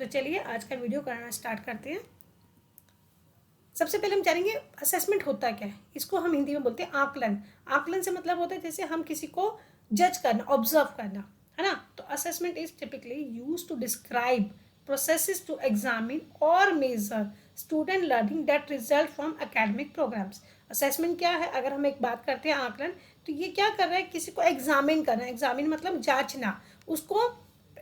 तो चलिए आज का वीडियो करना स्टार्ट करते हैं। सबसे पहले हम जानेंगे असेसमेंट होता क्या है। इसको हम हिंदी में बोलते हैं आकलन। आकलन से मतलब होता है जैसे हम किसी को जज करना, ऑब्जर्व करना, है ना। तो assessment is typically use to describe processes to examine और measure student learning that result from academic programmes. Assessment क्या है, अगर हम एक बात करते हैं आकलन, तो ये क्या कर रहा है, किसी को एग्जामिन करना। एग्जामिन मतलब जांचना, उसको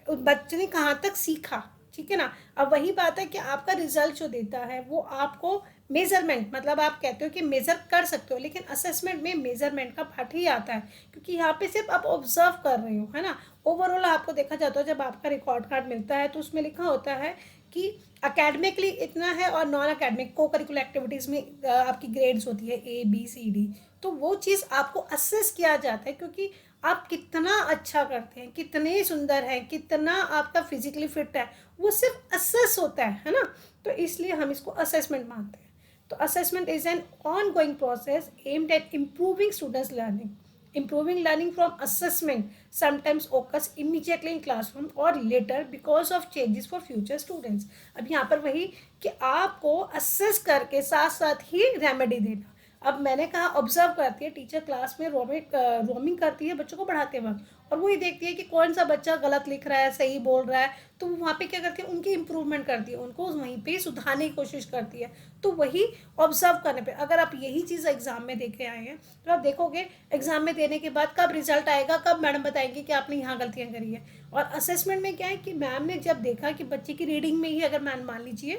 बच्चे ने कहाँ तक सीखा, ठीक है ना। अब वही बात है कि आपका रिजल्ट जो देता है वो आपको मेजरमेंट, मतलब आप कहते हो कि मेजर कर सकते हो, लेकिन असेसमेंट में मेजरमेंट का पार्ट ही आता है, क्योंकि यहाँ पे सिर्फ आप ऑब्जर्व कर रहे हो, है ना। ओवरऑल आपको देखा जाता है, जब आपका रिकॉर्ड कार्ड मिलता है तो उसमें लिखा होता है कि अकेडमिकली इतना है और नॉन अकेडमिक को करिकुलर एक्टिविटीज़ में आपकी ग्रेड्स होती है A B C D। तो वो चीज़ आपको असेस किया जाता है, क्योंकि आप कितना अच्छा करते हैं, कितने सुंदर हैं, कितना आपका फिजिकली फिट है, वो सिर्फ असेस होता है ना। तो इसलिए हम इसको असेसमेंट मानते हैं। तो assessment is an on going process aimed at improving students learning. Improving learning from assessment sometimes occurs immediately in classroom or later because of changes for future students। अब यहाँ पर वही कि आपको असेस करके साथ साथ ही रेमेडी देना। अब मैंने कहा ऑब्जर्व करती है टीचर, क्लास में रोमिंग करती है बच्चों को पढ़ाते वक्त, और वही देखती है कि कौन सा बच्चा गलत लिख रहा है, सही बोल रहा है, तो वहाँ पे क्या करती है, उनकी इंप्रूवमेंट करती है, उनको वहीं पे सुधारने की कोशिश करती है। तो वही ऑब्जर्व करने पे अगर आप यही चीज़ एग्जाम में देखे आए हैं तो आप देखोगे एग्जाम में देने के बाद कब रिजल्ट आएगा, कब मैडम बताएंगे कि आपने यहाँ गलतियाँ करी है। और असेसमेंट में क्या है कि मैम ने जब देखा कि बच्चे की रीडिंग में ही, अगर मैम मान लीजिए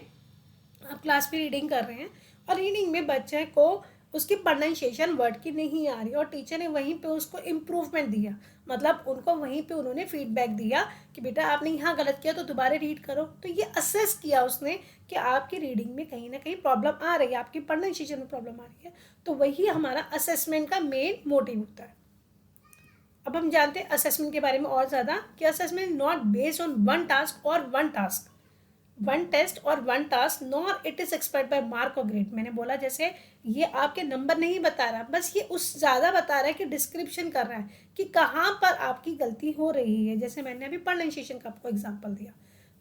आप क्लास में रीडिंग कर रहे हैं और रीडिंग में बच्चे को उसकी प्रोनाउंसिएशन वर्ड की नहीं आ रही और टीचर ने वहीं पे उसको इम्प्रूवमेंट दिया, मतलब उनको वहीं पे उन्होंने फीडबैक दिया कि बेटा आपने यहाँ गलत किया तो दोबारा रीड करो। तो ये असेस किया उसने कि आपकी रीडिंग में कहीं ना कहीं प्रॉब्लम आ रही है, आपकी प्रोनाउंसिएशन में प्रॉब्लम आ रही है। तो वही हमारा असेसमेंट का मेन मोटिव होता है। अब हम जानते हैं असेसमेंट के बारे में और ज़्यादा कि assessment not based on one task और वन टास्क, वन टेस्ट और one task, nor it is expect bye mark और ग्रेड। मैंने बोला जैसे ये आपके नंबर नहीं बता रहा, बस ये उस ज़्यादा बता रहा है कि डिस्क्रिप्शन कर रहा है कि कहाँ पर आपकी गलती हो रही है। जैसे मैंने अभी प्रोनाउंसिएशन का आपको एग्जांपल दिया।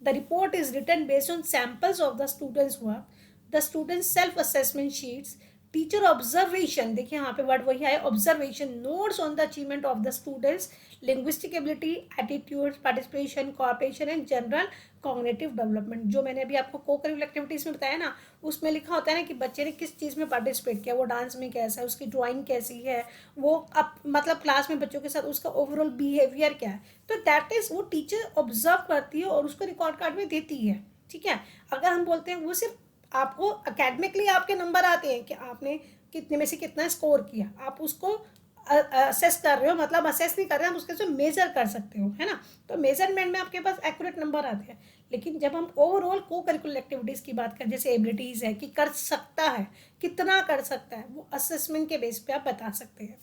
The report is written based on samples of the students work, the students self assessment sheets, teacher observation, देखिए यहाँ पे वर्ड वही आए observation, notes on the achievement of the students, linguistic ability, attitude, participation, cooperation and general cognitive development. जो मैंने अभी आपको को करिकुलर एक्टिविटीज़ में बताया ना, उसमें लिखा होता है ना कि बच्चे ने किस चीज़ में पार्टिसिपेट किया, वो डांस में कैसा है, उसकी ड्राइंग कैसी है, वो अब मतलब क्लास में बच्चों के साथ उसका ओवरऑल बिहेवियर क्या है। तो दैट इज़ वो टीचर ऑब्जर्व करती है और उसको रिकॉर्ड कार्ड में देती है, ठीक है। अगर हम बोलते हैं वो सिर्फ आपको अकेडमिकली आपके नंबर आते हैं कि आपने कितने में से कितना स्कोर किया, आप उसको असेस कर रहे हो, मतलब असेस नहीं कर रहे हैं, आप उसके से मेजर कर सकते हो, है ना। तो मेजरमेंट में आपके पास एक्यूरेट नंबर आते हैं। लेकिन जब हम ओवरऑल को करिकुलर एक्टिविटीज़ की बात करें, जैसे एबिलिटीज़ है कि कर सकता है, कितना कर सकता है, वो असेसमेंट के बेस पे आप बता सकते हैं।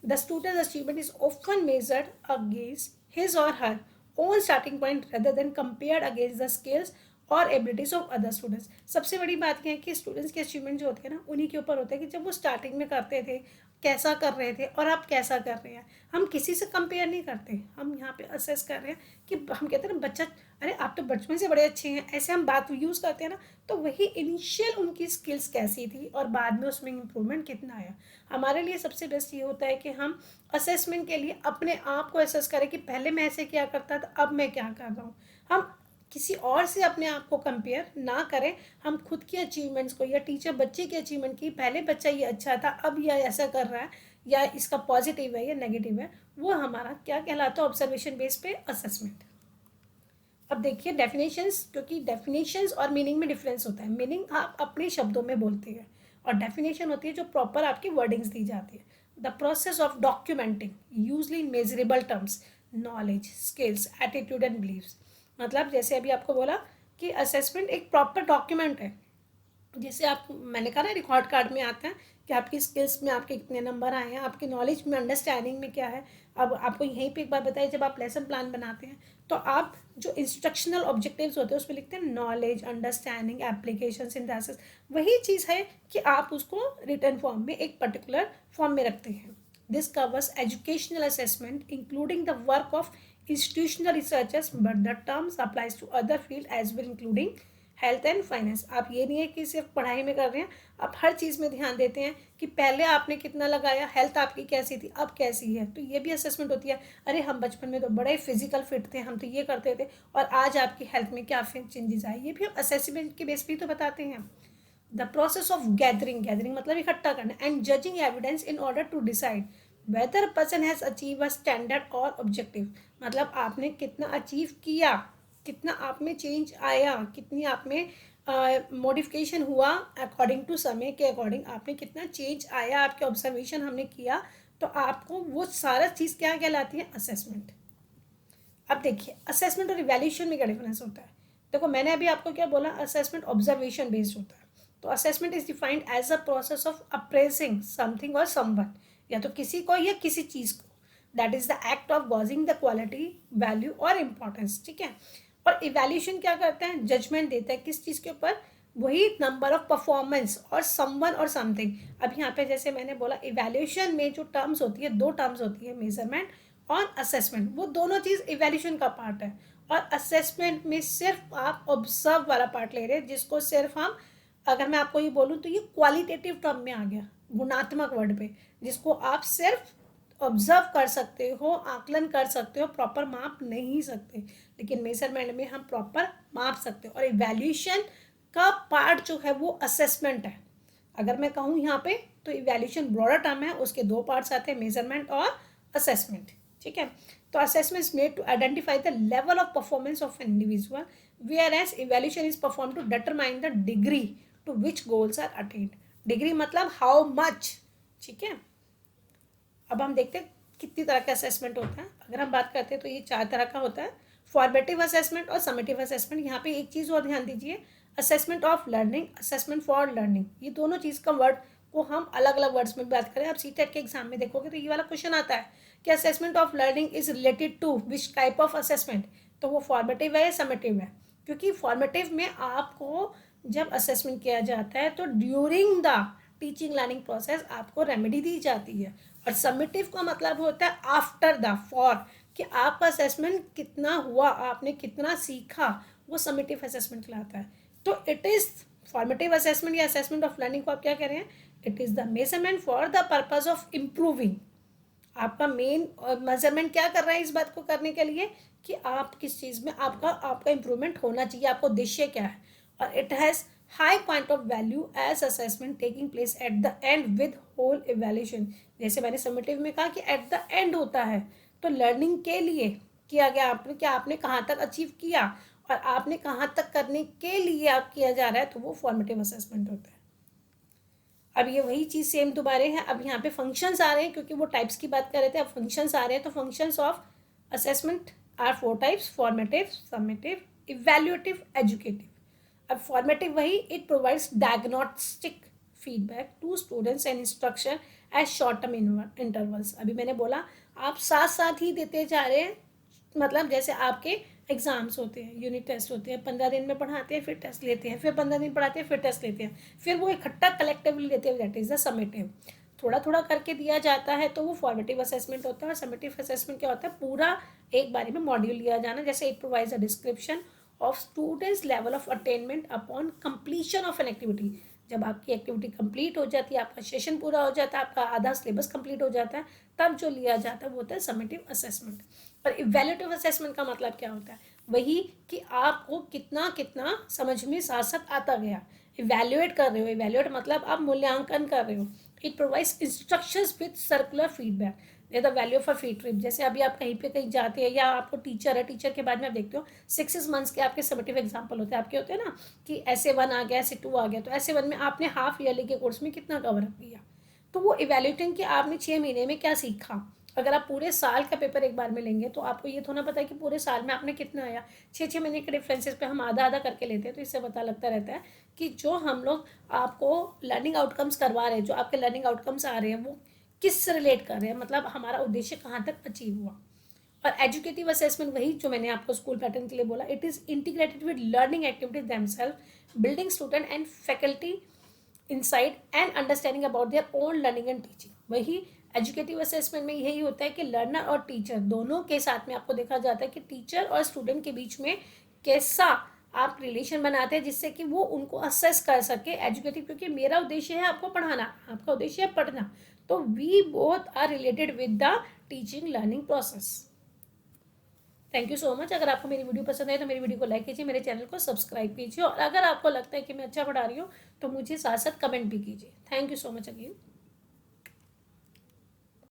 The student achievement is often measured against his और her own starting point rather than compared against the skills और एबिलिटीज ऑफ अदर स्टूडेंट्स। सबसे बड़ी बात यह है कि स्टूडेंट्स के अचीवमेंट जो होते हैं ना, उन्हीं के ऊपर होता है कि जब वो स्टार्टिंग में करते थे कैसा कर रहे थे और आप कैसा कर रहे हैं। हम किसी से कंपेयर नहीं करते, हम यहाँ पे असेस कर रहे हैं कि हम कहते हैं ना बच्चा, अरे आप तो बचपन से बड़े अच्छे हैं, ऐसे हम बात यूज़ करते हैं ना। तो वही इनिशियल उनकी स्किल्स कैसी थी और बाद में उसमें इम्प्रूवमेंट कितना आया। हमारे लिए सबसे बेस्ट ये होता है कि हम असेसमेंट के लिए अपने आप को असेस करें कि पहले मैं ऐसे क्या करता था, अब मैं क्या कर रहा हूँ। हम किसी और से अपने आप को कंपेयर ना करें, हम खुद की अचीवमेंट्स को, या टीचर बच्चे की अचीवमेंट की, पहले बच्चा ये अच्छा था अब यह ऐसा कर रहा है, या इसका पॉजिटिव है या नेगेटिव है, वो हमारा क्या कहलाता है, ऑब्जर्वेशन बेस पे असेसमेंट। अब देखिए डेफिनेशंस, क्योंकि डेफिनेशंस और मीनिंग में डिफरेंस होता है। मीनिंग आप अपने शब्दों में बोलते हैं और डेफिनेशन होती है जो प्रॉपर आपकी वर्डिंग्स दी जाती है। The process of documenting usually in measurable terms, knowledge, skills, attitude and beliefs. मतलब जैसे अभी आपको बोला कि असेसमेंट एक प्रॉपर डॉक्यूमेंट है, जैसे आप, मैंने कहा ना रिकॉर्ड कार्ड में आता है कि आपकी स्किल्स में आपके कितने नंबर आए हैं, आपकी नॉलेज में, अंडरस्टैंडिंग में क्या है। अब आपको यहीं पे एक बार बताइए, जब आप लेसन प्लान बनाते हैं तो आप जो इंस्ट्रक्शनल ऑब्जेक्टिव्स होते हैं उसमें लिखते हैं नॉलेज, अंडरस्टैंडिंग, एप्लीकेशन, सिंथेसिस। वही चीज़ है कि आप उसको रिटर्न फॉर्म में एक पर्टिकुलर फॉर्म में रखते हैं। This covers educational assessment including the work of institutional researchers, but the terms applies to other field as well, including health and finance. आप ये नहीं है कि सिर्फ पढ़ाई में कर रहे हैं, आप हर चीज़ में ध्यान देते हैं कि पहले आपने कितना लगाया, हेल्थ आपकी कैसी थी, अब कैसी है. तो ये भी असेसमेंट होती है. अरे हम बचपन में तो बड़े फिजिकल फिट थे, हम तो ये करते थे, और आज आपकी हेल्थ में क्या चेंजेस आए, ये भी हम असेसमेंट के बेस पे तो बताते हैं. द प्रोसेस ऑफ गैदरिंग मतलब इकट्ठा करना, and judging evidence in order to decide whether person has achieve a standard और ऑब्जेक्टिव. मतलब आपने कितना अचीव किया, कितना आप में चेंज आया, कितनी आप में मॉडिफिकेशन हुआ अकॉर्डिंग टू समय के अकॉर्डिंग, आपने कितना चेंज आया, आपके ऑब्जर्वेशन हमने किया, तो आपको वो सारा चीज़ क्या कहलाती है, असेसमेंट. अब देखिए असेसमेंट और इवैल्यूएशन में क्या डिफरेंस होता है. देखो मैंने अभी आपको क्या बोला, असेसमेंट ऑब्जर्वेशन बेस्ड होता है. तो assessment is defined as a process of appraising something और समवन, या तो किसी को या किसी चीज़ को. That is the act of gauging the quality, value और इम्पोर्टेंस. ठीक है. और इवैल्यूएशन क्या करता है, जजमेंट देता है किस चीज़ के ऊपर, वही नंबर ऑफ परफॉर्मेंस और समवन और समथिंग. अब यहाँ पे जैसे मैंने बोला इवैल्यूएशन में जो टर्म्स होती है, दो टर्म्स होती है, मेजरमेंट और असेसमेंट. वो दोनों चीज़ इवैल्यूएशन का पार्ट है. और असेसमेंट में सिर्फ आप ऑब्जर्व वाला पार्ट ले रहे हैं, जिसको सिर्फ हम, अगर मैं आपको ये बोलूँ तो ये क्वालिटेटिव टर्म में आ गया, गुणात्मक वर्ड पे, जिसको आप सिर्फ ऑब्जर्व कर सकते हो, आकलन कर सकते हो, प्रॉपर माप नहीं सकते. लेकिन मेजरमेंट में हम प्रॉपर माप सकते हो. और इवैल्यूएशन का पार्ट जो है वो असेसमेंट है. अगर मैं कहूँ यहाँ पे तो इवैल्यूएशन ब्रॉडर टर्म है, उसके दो पार्ट्स आते हैं, मेजरमेंट और असेसमेंट. ठीक है. तो assessment is made to identify the level of performance of an individual, whereas evaluation is perform to determine the degree to which goals are attained. Degree मतलब हाउ मच. ठीक है. अब हम देखते हैं कितनी तरह का असेसमेंट होता है. अगर हम बात करते हैं तो ये 4 तरह का होता है, फॉर्मेटिव असेसमेंट और समेटिव असेसमेंट. यहाँ पे एक चीज़ और ध्यान दीजिए, assessment of learning, assessment for learning. ये दोनों चीज़ का वर्ड को हम अलग अलग वर्ड्स में बात करें. आप सीटेट के एग्जाम में देखोगे तो ये वाला क्वेश्चन आता है कि assessment of learning is related to which type of assessment. तो वो फॉर्मेटिव है या समेटिव है, क्योंकि फॉर्मेटिव में आपको जब असेसमेंट किया जाता है तो during the teaching learning process आपको रेमेडी दी जाती है. और समेटिव का मतलब होता है आफ्टर द, फॉर, कि आपका असेसमेंट कितना हुआ, आपने कितना सीखा, वो समेटिव असेसमेंट कहलाता है. तो इट इज़ फॉर्मेटिव असेसमेंट या असेसमेंट ऑफ लर्निंग को आप क्या कह रहे हैं, it is the measurement for the purpose of improving. आपका मेन मेजरमेंट क्या कर रहा है इस बात को करने के लिए कि आप किस चीज़ में आपका इम्प्रूवमेंट होना चाहिए, आपका उद्देश्य क्या है. और it has high point of value as assessment taking place at the end with whole evaluation. जैसे मैंने समेटिव में कहा कि एट द एंड होता है, तो लर्निंग के लिए किया गया आपने, कि आपने कहाँ तक अचीव किया और आपने कहाँ तक करने के लिए आप किया जा रहा है, तो वो फॉर्मेटिव असेसमेंट होता है. अब ये वही चीज़ सेम दोबारे है. अब यहाँ पे फंक्शंस आ रहे हैं, क्योंकि वो टाइप्स की बात कर रहे थे, अब फंक्शंस आ रहे हैं. तो functions of assessment are 4 types, formative, summative, evaluative, educative. अब फॉर्मेटिव वही, it provides diagnostic feedback to students and instruction as short term intervals. अभी मैंने बोला आप साथ साथ ही देते जा रहे हैं, मतलब जैसे आपके एग्जाम्स होते हैं, यूनिट टेस्ट होते हैं, 15 दिन में पढ़ाते हैं, फिर टेस्ट लेते हैं, फिर 15 दिन पढ़ाते हैं, फिर टेस्ट लेते हैं, फिर वो इकट्ठा कलेक्टिवली लेते हैं. That is the summative. थोड़ा थोड़ा करके दिया जाता है तो वो फॉर्मेटिव असेसमेंट होता है. और समेटिव असेसमेंट क्या होता है, पूरा एक बारी में मॉड्यूल लिया जाना. जैसे it provides a description of students level of attainment upon completion of an activity. जब आपकी एक्टिविटी कंप्लीट हो जाती है, आपका सेशन पूरा हो जाता है, आपका आधा सिलेबस कंप्लीट हो जाता है, तब जो लिया जाता है वो होता है समेटिव असेसमेंट. और इवैल्यूएटिव असेसमेंट का मतलब क्या होता है, वही कि आपको कितना कितना समझ में साथ साथ आता गया. इवैल्यूएट कर रहे हो, इवैल्यूएट मतलब आप मूल्यांकन कर रहे हो. It provides instructions with circular feedback. The value of a field trip. जैसे अभी आप कहीं पे कहीं जाते हैं या आपको टीचर है, टीचर के बाद में आप देखते हो 6 मंथ्स के आपके समेटिव एग्जाम्पल होते हैं. आपके होते हैं ना कि SA1 आ गया, SA2 आ गया. तो SA1 में आपने हाफ ईयरली के कोर्स में कितना कवर किया, तो वो इवैल्यूएटिंग कि आपने 6 महीने में क्या सीखा. अगर आप पूरे साल का पेपर एक बार में लेंगे तो आपको ये थोड़ा पता है कि पूरे साल में आपने कितना आया. 6 महीने के डिफरेंसेस पे हम आधा आधा करके लेते हैं. तो इससे पता लगता रहता है कि जो हम लोग आपको लर्निंग आउटकम्स करवा रहे हैं, जो आपके लर्निंग आउटकम्स आ रहे हैं, वो किस से रिलेट कर रहे हैं, मतलब हमारा उद्देश्य कहाँ तक अचीव हुआ. और एजुकेटिव असेसमेंट वही जो मैंने आपको स्कूल पैटर्न के लिए बोला, it is integrated with learning activities themselves, building student and faculty insight and understanding about their own learning and teaching. वही एजुकेटिव असेसमेंट में यही होता है कि लर्नर और टीचर दोनों के साथ में आपको देखा जाता है कि टीचर और स्टूडेंट के बीच में कैसा आप रिलेशन बनाते हैं जिससे कि वो उनको असेस कर सके एजुकेटिव, क्योंकि मेरा उद्देश्य है आपको पढ़ाना, आपका उद्देश्य है पढ़ना, तो we both are related with the teaching learning process. Thank you so much. अगर आपको मेरी वीडियो पसंद है तो मेरी वीडियो को लाइक कीजिए, मेरे चैनल को सब्सक्राइब कीजिए, और अगर आपको लगता है कि मैं अच्छा पढ़ा रही हूँ तो मुझे साथ साथ कमेंट भी कीजिए। Thank you so much again.